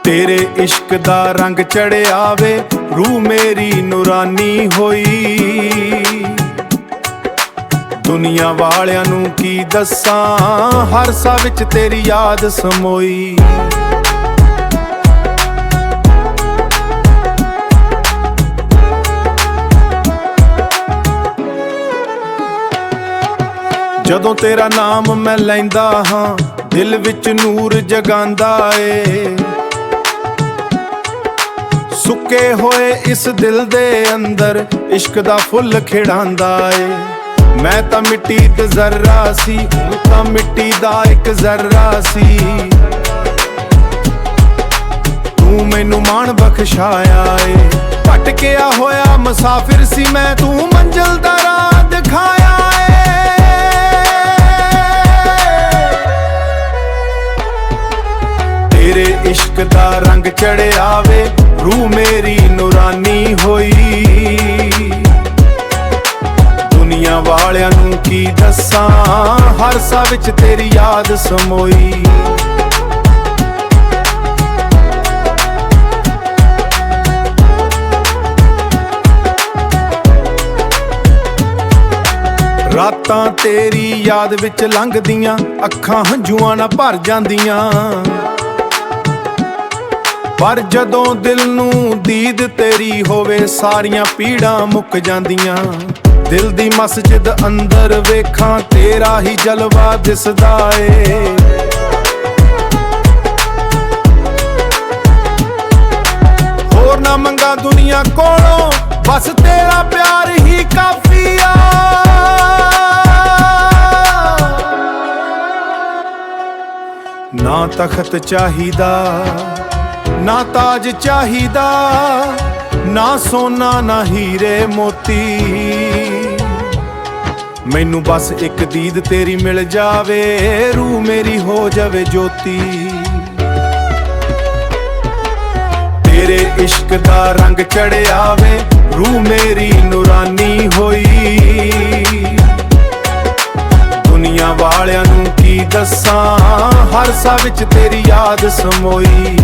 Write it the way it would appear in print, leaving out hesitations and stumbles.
तेरे इश्क दा रंग चढ़िया वे रूह मेरी नूरानी होई। दुनिया वालियां नूं की दस्सां हर सा विच तेरी याद समोई। जदों तेरा नाम मैं लैंदा हां दिल विच नूर जगांदा ए। सुके होए इस दिल दे अंदर इश्क दा फुल खिड़ांदा ए। मैं तां मिट्टी ते जर्रा सी तू तां मिट्टी दा इक जर्रा सी। तू मैनू मान बख्शाया ए भटकिया होया मुसाफिर सी मैं तू मंजिल दा राह दिखाया ए। तेरे इश्क दा रंग चढ़िया वे रूह मेरी नूरानी होई। दुनिया वालियां नूं की दस्सां हर सा विच तेरी याद समोई। रातां तेरी याद विच लंघदियां अखां हंझूआं नाल भर जांदियां। पर जदों दिल नूं दीद तेरी होवे सारियां पीड़ां मुक जांदियां। दिल दी मस्जिद अंदर वेखां तेरा ही जलवा दिसदा ए। होर ना मंगा दुनिया कोलों बस तेरा प्यार ही काफी आ। ना तख्त चाहिदा ना ताज चाहिदा ना सोना ना हीरे मोती। मैनू बस एक दीद तेरी मिल जावे रूह मेरी हो जावे ज्योति। तेरे इश्क दा रंग चढ़िया वे रूह मेरी नूरानी होई। दुनिया वालियां नूं की दस्सां हर सा विच तेरी याद समोई।